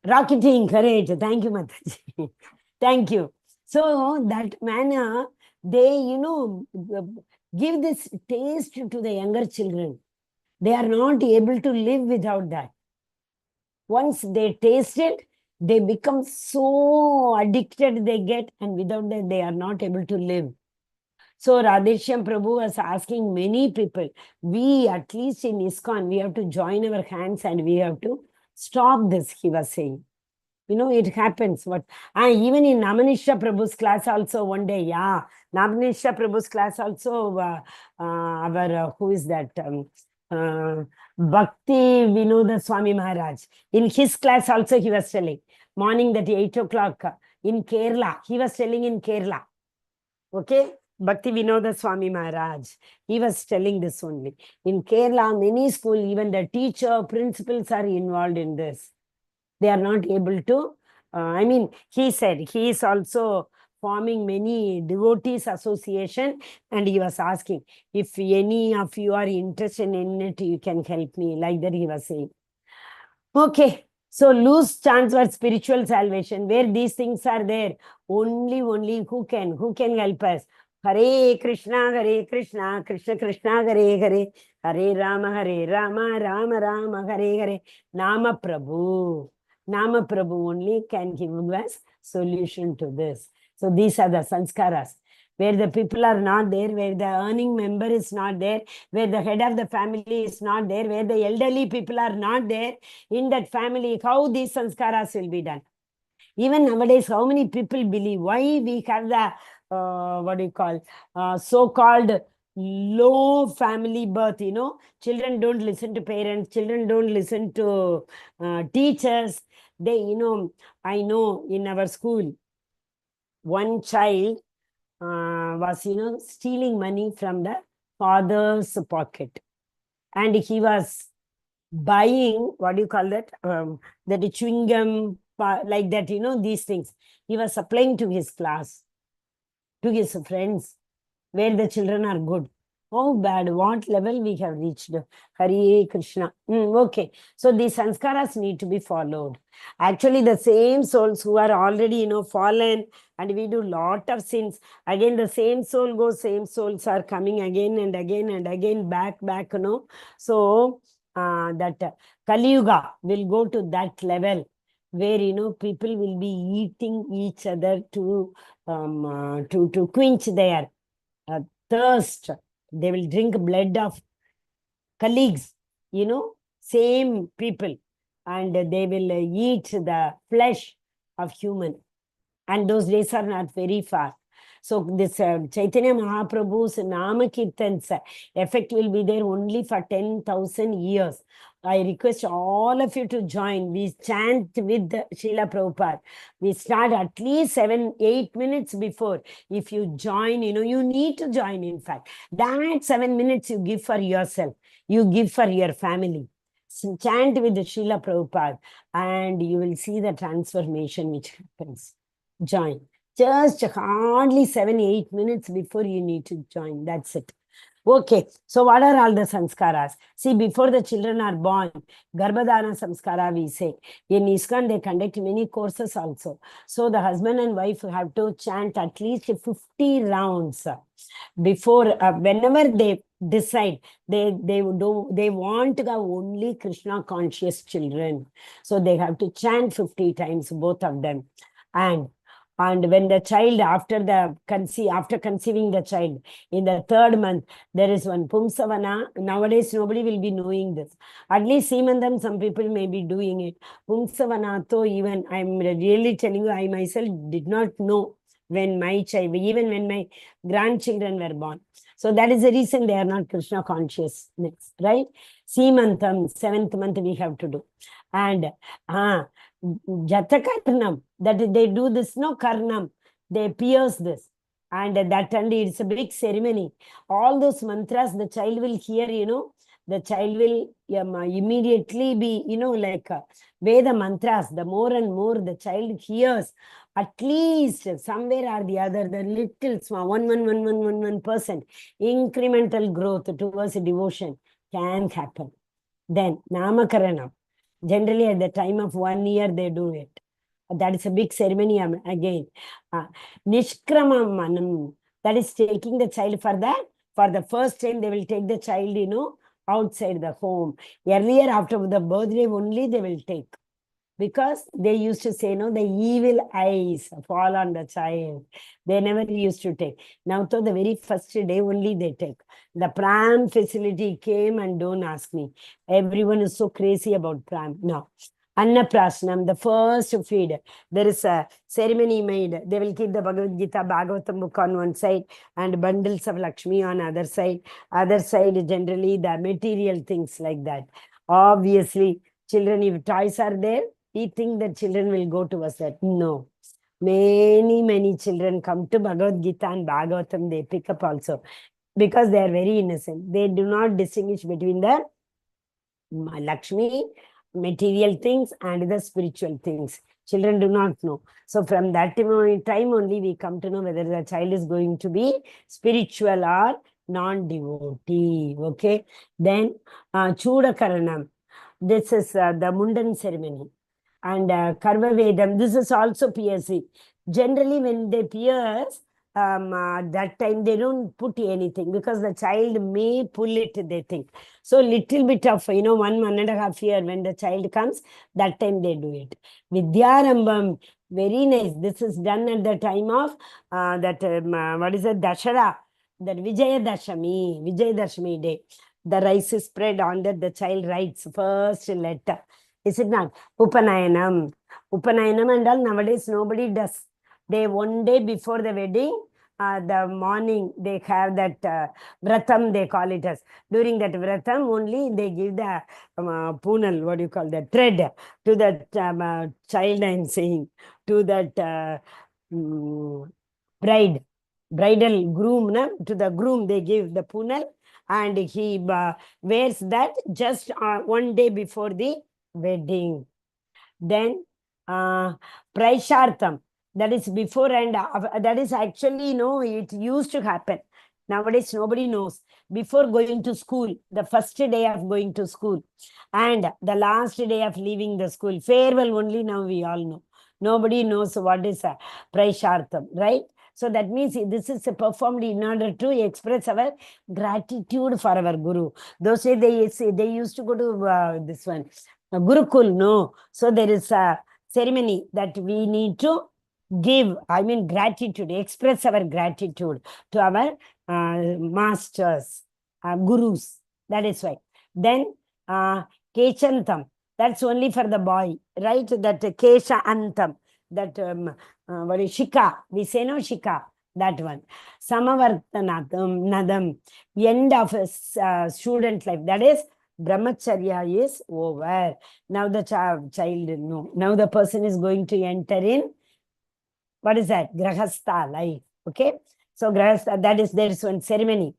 Rocketing, correct. Thank you, Mataji. Thank you. So that manner, they, you know, give this taste to the younger children. They are not able to live without that. Once they taste it, they become so addicted they get, and without that, they are not able to live. So Radheshyam Prabhu was asking many people, we, at least in ISKCON, we have to join our hands and we have to stop this, he was saying. You know, it happens. What? Even in Namanishya Prabhu's class also one day, yeah. Namanishya Prabhu's class also, our, who is that? Bhakti Vinoda Swami Maharaj. In his class also he was telling. Morning that 8 o'clock in Kerala. He was telling in Kerala. Okay? Bhakti Vinoda Swami Maharaj. He was telling this only. In Kerala, many schools, even the teacher, principals are involved in this. They are not able to, I mean, he said he is also forming many devotees association, and he was asking, if any of you are interested in it, you can help me. Like that he was saying. Okay, so loose chance for spiritual salvation, where these things are there, only who can help us? Hare Krishna, Krishna Krishna, Hare Hare, Hare Rama, Rama Rama, Hare Hare. Nama Prabhu only can give us solution to this. So these are the sanskaras. Where the people are not there, where the earning member is not there, where the head of the family is not there, where the elderly people are not there, in that family, how these sanskaras will be done? Even nowadays, how many people believe? Why we have the, so-called low family birth, children don't listen to parents, children don't listen to teachers. They, I know in our school, one child was, stealing money from the father's pocket. And he was buying, that chewing gum, like that, these things. He was supplying to his class, to his friends, where the children are good. How bad, what level we have reached. Hare Krishna. Okay, so these sanskaras need to be followed. Actually, the same souls who are already, fallen, and we do lot of sins, again the same soul goes, same souls are coming again and again and again, back, So that Kali Yuga will go to that level where, people will be eating each other to quench their thirst. They will drink blood of colleagues, same people, and they will eat the flesh of human. And those days are not very far. So this Chaitanya Mahaprabhu's Nama Kirtan's effect will be there only for 10,000 years. I request all of you to join. We chant with Srila Prabhupada. We start at least 7-8 minutes before. If you join, you need to join, in fact. That 7 minutes you give for yourself. You give for your family. So chant with Srila Prabhupada and you will see the transformation which happens. Join. Just hardly 7-8 minutes before you need to join. That's it. Okay, so what are all the sanskaras? See, before the children are born, Garbhadana samskara we say. In ISKCON, they conduct many courses also. So the husband and wife have to chant at least 50 rounds before, whenever they decide, they want to have only Krishna conscious children. So they have to chant 50 times, both of them. And when the child, after conceiving the child, in the 3rd month, there is one Pumsavana. Nowadays, nobody will be knowing this. At least Simandam, some people may be doing it. Pumsavana, though, even I'm really telling you, I myself did not know when my child, even when my grandchildren were born. So that is the reason they are not Krishna consciousness, right? Simantam, 7th month we have to do. And Jatakarnam, that they do this, no Karnam, they pierce this. And it's a big ceremony. All those mantras, the child will hear, the child will immediately be, like Veda mantras, the more and more the child hears, at least somewhere or the other, the little small 1% incremental growth towards devotion can happen. Then Namakaranam. Generally, at the time of 1 year, they do it. That is a big ceremony again. Nishkramamanam, that is taking the child for the first time, they will take the child, outside the home. Earlier, after the birthday only, they will take. Because they used to say, the evil eyes fall on the child. They never used to take. Now, so the very first day only they take. The pram facility came and don't ask me. Everyone is so crazy about pram. No. Annaprasnam, the first feed. There is a ceremony made. They will keep the Bhagavad Gita, Bhagavatam book on one side and bundles of Lakshmi on other side. Other side, generally, the material things like that. Obviously, children, if toys are there, we think that children will go towards that. No. Many children come to Bhagavad Gita and Bhagavatam, they pick up also. Because they are very innocent. They do not distinguish between the Lakshmi, material things, and the spiritual things. Children do not know. So from that time only we come to know whether the child is going to be spiritual or non-devotee. Okay. Then Chudakaranam. This is the Mundan ceremony. And Karma Vedam, this is also PSC. Generally, when they pierce, that time they don't put anything because the child may pull it, they think. So little bit of, 1.5 year when the child comes, that time they do it. Vidyarambam, Very nice. This is done at the time of what is it, Dashara, that Vijayadashami day. The rice is spread on that the child writes first letter. Is it not? Upanayanam. Upanayanam and all nowadays nobody does. They one day before the wedding, the morning they have that vratam, they call it as. During that vratam only they give the punal, what do you call that, thread to that child, I'm saying, to that bridal groom, to the groom they give the punal, and he wears that just one day before the wedding. Then Praishartham, that is before and that is actually, it used to happen. Nowadays, nobody knows. Before going to school, the first day of going to school and the last day of leaving the school, farewell only now we all know. Nobody knows what is a Praishartham, right? So that means this is performed in order to express our gratitude for our Guru. Those days they used to go to this one, Gurukul, no. So there is a ceremony that we need to give, gratitude, express our gratitude to our masters, gurus. That is why. Then Kechantam, that's only for the boy, right? That Kesha Antam, that what is Shika? We say no Shika, that one. Samavartanadam, Nadam, end of student life. That is Brahmacharya is over. Now the child, no. Now the person is going to enter in, what is that? Grahastha life. Okay. So Grahastha, that is, there is one ceremony.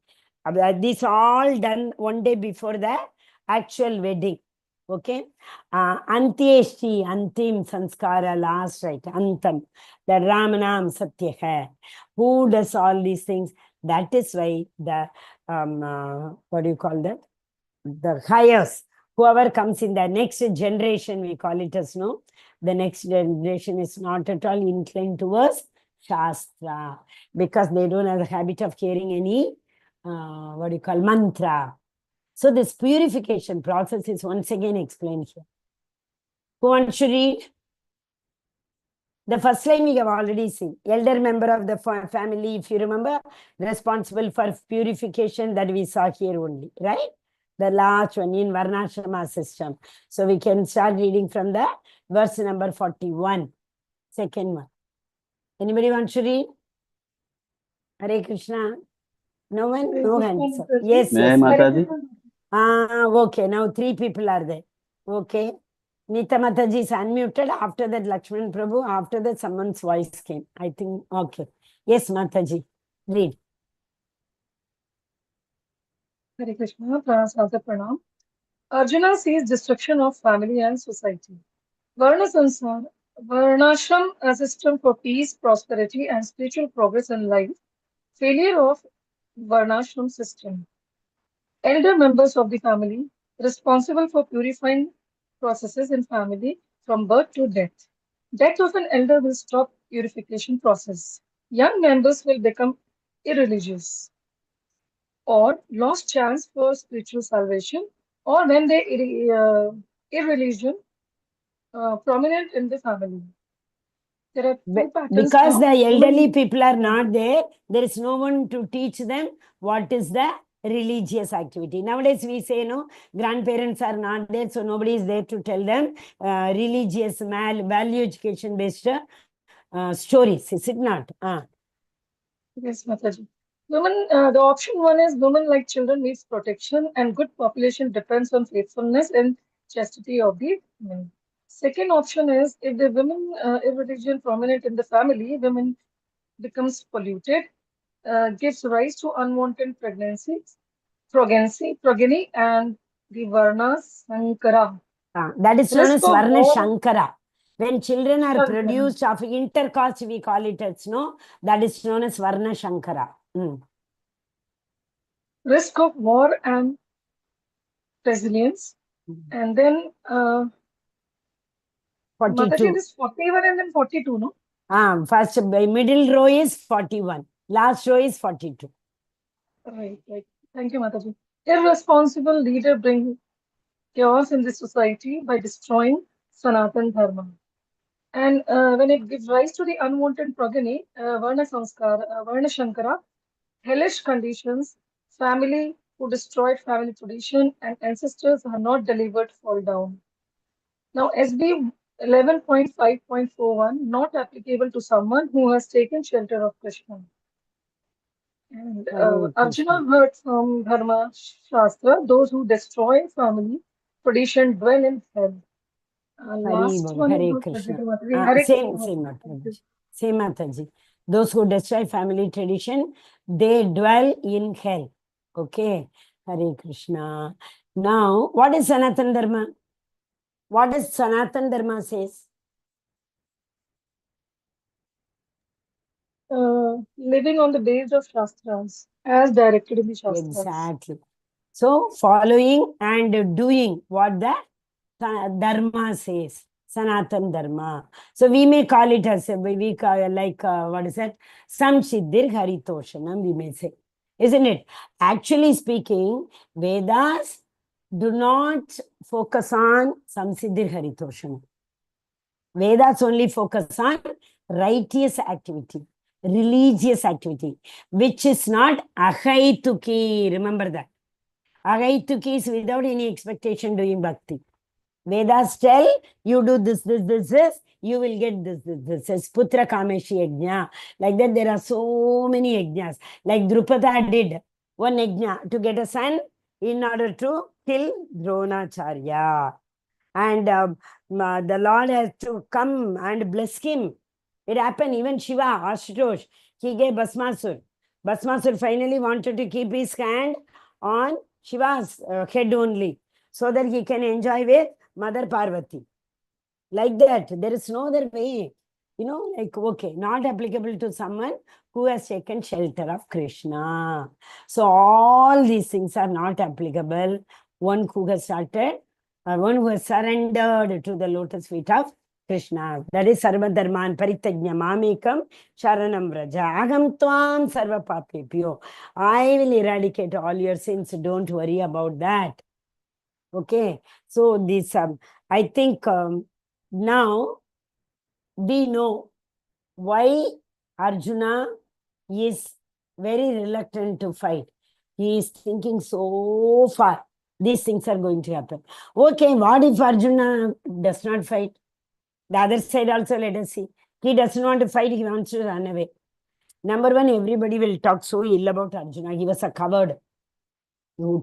These all done one day before the actual wedding. Okay. Antyeshti, Antim Sanskara, last right. Antam. The Ramanam Satya hai. Who does all these things? That is why the, what do you call that? The highest, whoever comes in the next generation, we call it as, no, the next generation is not at all inclined towards Shastra, because they don't have the habit of hearing any, what do you call, mantra. So this purification process is once again explained here. Who wants to read? The first line we have already seen. Elder member of the family, if you remember, responsible for purification, that we saw here only, right? The last one in Varnashrama system. So we can start reading from the verse number 41. Second one. Anybody wants to read? Hare Krishna. No one? No hands up. Yes, May I, yes. Mataji? Okay. Now 3 people are there. Okay. Nita Mataji is unmuted. After that, Lakshman Prabhu. After that, someone's voice came. I think, okay. Yes, Mataji. Read. Hare Krishna, Pranasada Pranam. Arjuna sees destruction of family and society. Varna Sansar, Varnashram, a system for peace, prosperity, and spiritual progress in life. Failure of Varnashram system. Elder members of the family responsible for purifying processes in family from birth to death. Death of an elder will stop purification process. Young members will become irreligious or lost chance for spiritual salvation, or when they irreligion prominent in the family. There are 2 patterns. Because the elderly people are not there, there is no one to teach them what is the religious activity. Nowadays we say, no, grandparents are not there, so nobody is there to tell them religious value education based stories. Is it not? Yes, Mataji. Women, the option 1 is women like children needs protection, and good population depends on faithfulness and chastity of the men. Second option is if the women, if religion prominent in the family, women becomes polluted, gives rise to unwanted pregnancies, progeny, and the Varna Sankara. That is known as Risk of Varna war- Shankara. When children are Shankara. produced of intercaste, we call it as, no, that is known as Varna Shankara. Risk of war and resilience. And then 42. Mataji, this 41 and then 42, no? First, middle row is 41. Last row is 42. Right. Thank you, Mataji. Irresponsible leader bring chaos in the society by destroying Sanatan Dharma. And when it gives rise to the unwanted progeny, Varna Shankara, hellish conditions, family who destroyed family tradition, and ancestors are not delivered fall down. Now, SB 11.5.41, not applicable to someone who has taken shelter of Krishna. And Hare Krishna. Arjuna heard from Dharma Shastra, those who destroy family tradition dwell in hell. Last one is Hare not Krishna. Mataji. Hare Same, Krishna. same Thank you. Mataji. Same Mataji. Those who destroy family tradition, they dwell in hell. Okay. Hare Krishna. Now, what is Sanatana Dharma? What does Sanatana Dharma says? Living on the base of Shastras, as directed in the Shastras. Exactly. So, following and doing what the Dharma says. Sanatana Dharma. So, we may call it as, we call like, what is that? Samsiddhir Haritoshanam, we may say. Isn't it? Actually speaking, Vedas do not focus on Samsiddhir Haritoshanam. Vedas only focus on righteous activity, religious activity, which is not ahaituki. Remember that. Ahaituki is without any expectation doing bhakti. Vedas tell you do this, you will get this. Putra Kameshi Yajna. Like that, there are so many yajnas. Like Drupada did one yajna to get a son in order to kill Dronacharya. And the Lord has to come and bless him. It happened, even Shiva, Ashutosh, he gave Bhasmasur. Bhasmasur finally wanted to keep his hand on Shiva's head only, so that he can enjoy with Mother Parvati. Like that, there is no other way. You know, like, okay, not applicable to someone who has taken shelter of Krishna. So all these things are not applicable. One who has started, or one who has surrendered to the lotus feet of Krishna. That is Sarva Dharman Paritagnya Mamekam Sharanam Vraja. Agam Tvam Sarva Papepyo. I will eradicate all your sins. Don't worry about that. Okay. So this, I think now we know why Arjuna is very reluctant to fight. He is thinking so far. These things are going to happen. Okay, what if Arjuna does not fight? The other side also, let us see. He doesn't want to fight, he wants to run away. Number one, everybody will talk so ill about Arjuna. He was a coward.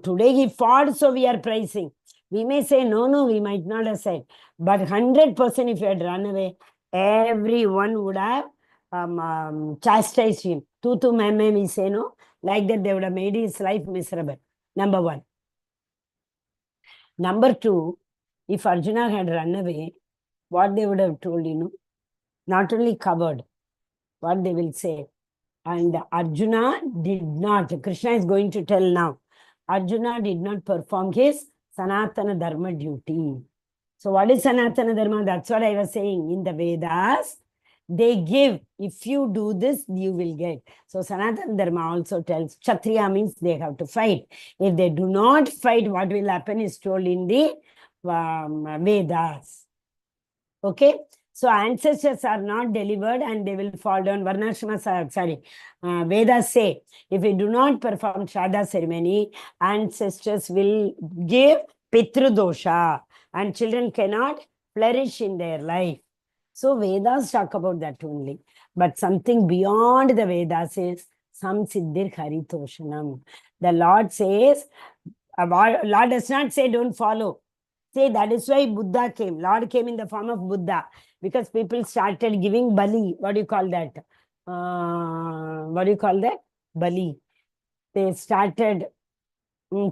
Today he fought, so we are praising. We may say, no, we might not have said. But 100% if he had run away, everyone would have chastised him. Tutu meme, we say, no. Like that, they would have made his life miserable. Number one. Number two, if Arjuna had run away, what they would have told, not only covered, what they will say. And Arjuna did not, Krishna is going to tell now, Arjuna did not perform his Sanatana Dharma duty. So what is Sanatana Dharma? That's what I was saying. In the Vedas, they give, if you do this, you will get. So Sanatana Dharma also tells, Kshatriya means they have to fight. If they do not fight, what will happen is told in the Vedas. Okay? So ancestors are not delivered and they will fall down. Vedas say, if we do not perform Shraddha ceremony, ancestors will give Pitru dosha and children cannot flourish in their life. So Vedas talk about that only. But something beyond the Vedas is Samsiddhir Haritoshanam. The Lord says, Lord does not say don't follow. Say that is why Buddha came. Lord came in the form of Buddha. Because people started giving bali. What do you call that? What do you call that? Bali. They started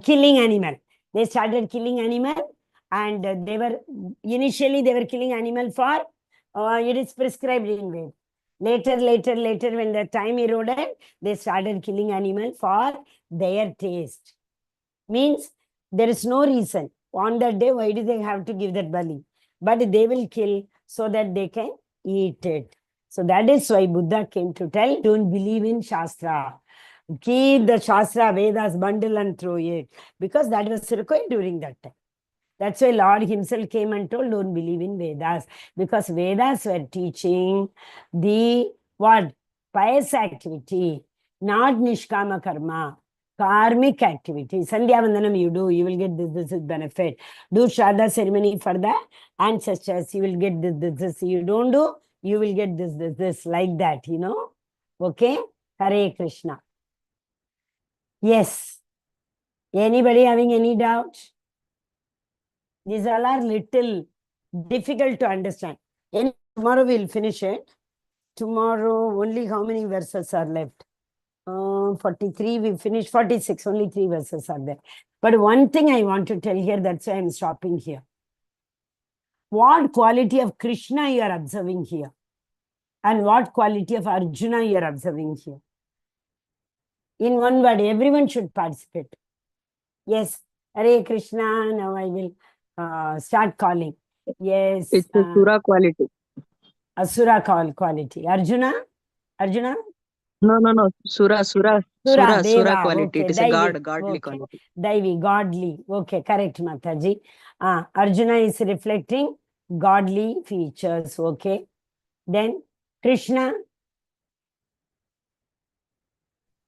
killing animal. They started killing animal and initially they were killing animal for, it is prescribed in Ved. Later, when the time eroded, they started killing animal for their taste. Means there is no reason. On that day, why do they have to give that bali? But they will kill so that they can eat it. So that is why Buddha came to tell, don't believe in Shastra. Keep the Shastra, Vedas, bundle and throw it. Because that was required during that time. That's why Lord himself came and told, don't believe in Vedas. Because Vedas were teaching the what? Pious activity, not Nishkama Karma. Karmic activity. Sandhya Vandanam you do, you will get this is benefit. Do Shraddha ceremony for the ancestors, you will get this. You don't do, you will get this, like that, you know. Okay? Hare Krishna. Yes. Anybody having any doubt? These all are little difficult to understand. Tomorrow we'll finish it. Tomorrow only how many verses are left? 43, we finished 46, only 3 verses are there. But one thing I want to tell here, that's why I'm stopping here. What quality of Krishna you are observing here? And what quality of Arjuna you are observing here? In one word, everyone should participate. Yes, Hare Krishna, now I will start calling. Yes. It's a Sura quality. Asura quality. Arjuna? Arjuna? No. Sura Deva. quality. Okay. It is a godly Okay. quality. Daivi, godly. Okay, correct, Mataji. Arjuna is reflecting godly features. Okay. Then Krishna?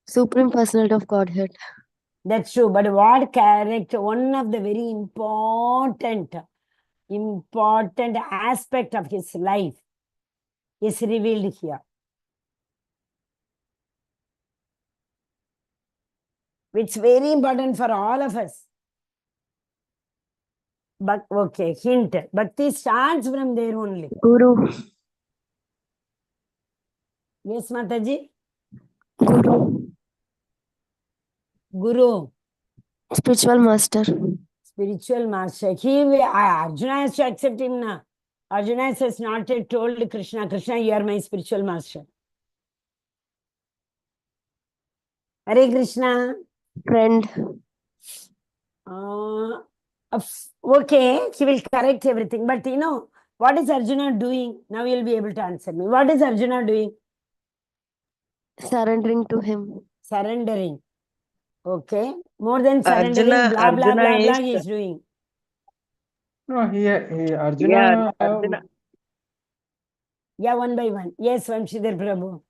Supreme Personality of Godhead. That's true. But what character? One of the very important aspect of his life is revealed here. It's very important for all of us. But okay, hint. Bhakti starts from there only. Guru. Yes, Mataji? Guru. Guru. Spiritual master. Spiritual master. Arjuna has to accept him now. Arjuna has not yet told Krishna, Krishna, you are my spiritual master. Hare Krishna. Friend. Okay, he will correct everything. But you know, what is Arjuna doing? Now you'll be able to answer me. What is Arjuna doing? Surrendering to him. Surrendering. Okay. More than surrendering, blah, blah, blah, blah, he is doing. No, Arjuna. Yeah, Arjuna. Yeah, one by one. Yes, Vamshidhar Prabhu.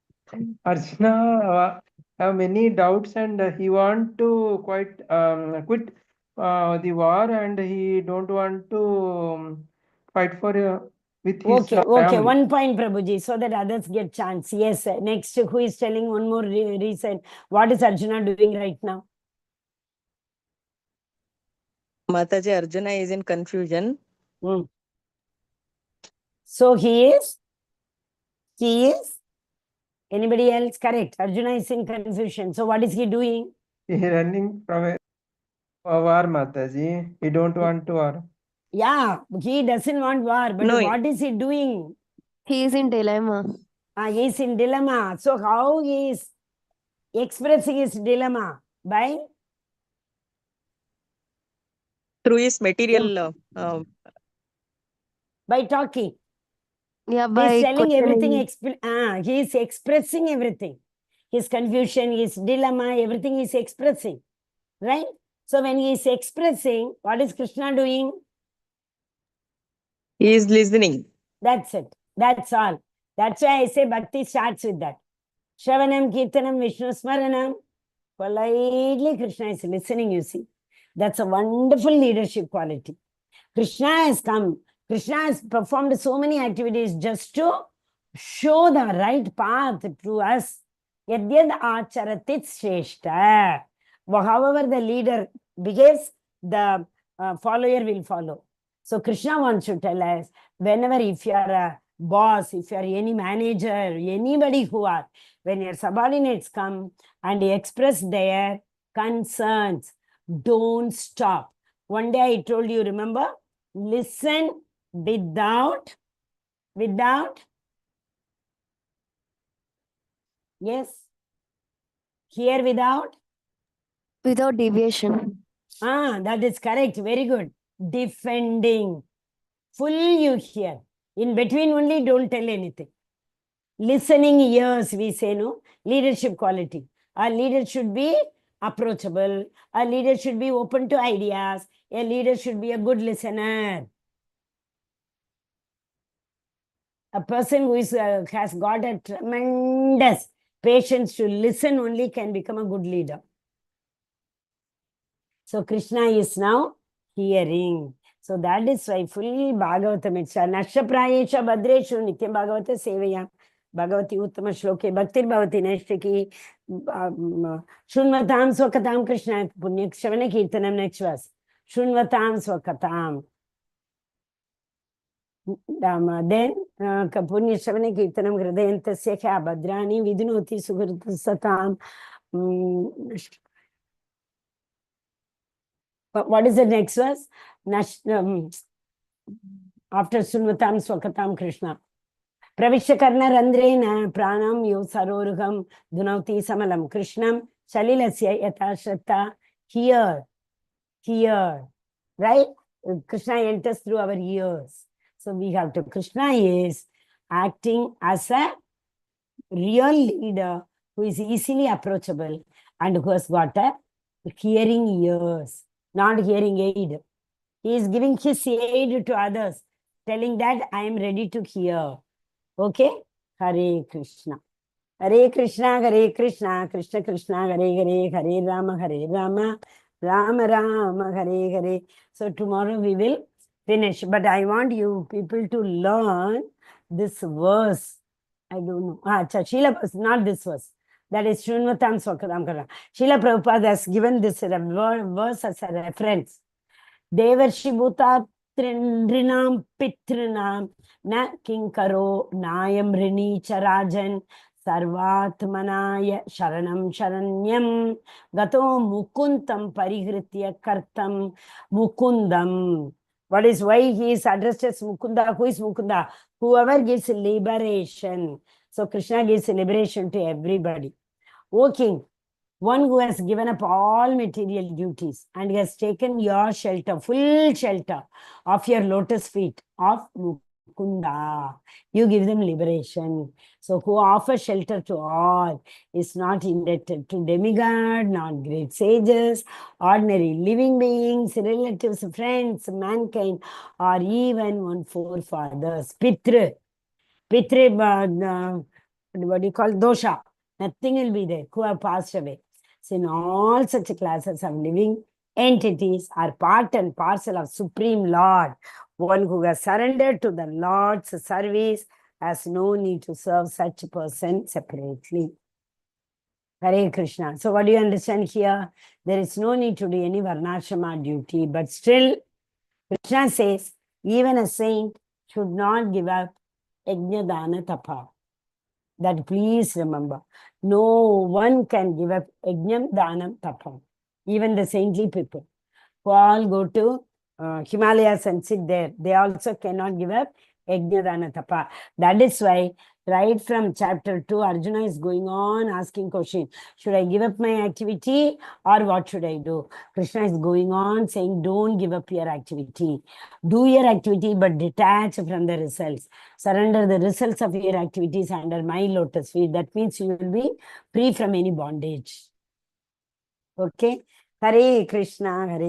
Arjuna have many doubts and he want to quite quit the war and he don't want to fight for with his Okay, family. 1 point, Prabhuji, so that others get chance. Yes, next, who is telling one more reason? What is Arjuna doing right now? Mataji, Arjuna is in confusion. So he is? Anybody else? Correct. Arjuna is in confusion. So what is he doing? He running from a war, Mataji. He don't want to war. Yeah, he doesn't want war, but No. what is he doing? He is in dilemma. He is in dilemma. So how he is expressing his dilemma? By? Through his material. By talking. Yeah, He by is telling everything. questioning. He is expressing everything. His confusion, his dilemma, everything he is expressing. Right? So when he is expressing, what is Krishna doing? He is listening. That's it. That's all. That's why I say Bhakti starts with that. Shravanam, Kirtanam, Vishnu Smaranam. Politely Krishna is listening, you see. That's a wonderful leadership quality. Krishna has come. Krishna has performed so many activities just to show the right path to us. Yadyad acharatit shreshta. However the leader behaves, the follower will follow. So Krishna wants to tell us, whenever if you are a boss, if you are any manager, anybody who are, when your subordinates come and express their concerns, don't stop. One day I told you, remember? Listen without, yes, hear without deviation. that is correct. Very good. Defending. Full you hear. In between only don't tell anything. Listening ears, we say, no? Leadership quality. Our leader should be approachable. A leader should be open to ideas. A leader should be a good listener. A person who is, has got a tremendous patience to listen only can become a good leader. So Krishna is now hearing. So that is why full Bhagavatam it's Nasha Prayesha Bhadreshu Nityam Bhagavata Sevaya Bhagavati Uttama Shloke Bhaktir Bhavati Nashtaki Shunvatam Swakatam Krishna Punyak Shavana Kirtanam next verse. Shunvatam Swakatam. Then Punya Shavana Kirtanam Hridayantasya Kya Bhadrani Vidunoti Sukrita Satam. But what is the next verse? After Sunvatam Swakatam Krishna. Pravishya Karna Randrena Pranam Yo Sarorugam Dunauti Samalam Krishnam Shalilasya Yatashata. Here. Right? Krishna enters through our ears. So we have to. Krishna is acting as a real leader who is easily approachable and who has got a hearing ears. Not hearing aid. He is giving his aid to others, telling that I am ready to hear. Okay? Hare Krishna. Hare Krishna, Hare Krishna, Krishna Krishna, Hare Hare, Hare Rama, Rama Rama, Hare Hare. So tomorrow we will finish. But I want you people to learn this verse. I don't know. Srila, not this verse. That is Shunvatam Swakatam Krishna. Srila Prabhupada has given this verse as a reference. Devarshi Bhuta Trindrinam Pitrinam Na Kinkaro Nayam Rini Charajan Sarvatmanaya Sharanam Sharanyam Gato Mukuntam Parihritya Kartam Mukundam. What is why he is addressed as Mukunda? Who is Mukunda? Whoever gives liberation. So Krishna gives liberation to everybody. O King, one who has given up all material duties and has taken your shelter, full shelter of your lotus feet of Mukunda. You give them liberation. So who offers shelter to all is not indebted to demigod, not great sages, ordinary living beings, relatives, friends, mankind, or even one forefathers. Pitra, what do you call dosha? Nothing will be there, who have passed away. So in all such classes of living entities are part and parcel of Supreme Lord. One who has surrendered to the Lord's service has no need to serve such a person separately. Hare Krishna. So what do you understand here? There is no need to do any Varnashrama duty, but still Krishna says even a saint should not give up Yajna Dana Tapa. That please remember. No one can give up Yajnam Danam Tapam. Even the saintly people who all go to Himalayas and sit there, they also cannot give up Yajna Dana Tapa. That is why right from chapter 2, Arjuna is going on asking question. Should I give up my activity or what should I do? Krishna is going on saying, don't give up your activity. Do your activity but detach from the results. Surrender the results of your activities under my lotus feet. That means you will be free from any bondage. Okay? Hare Krishna, Hare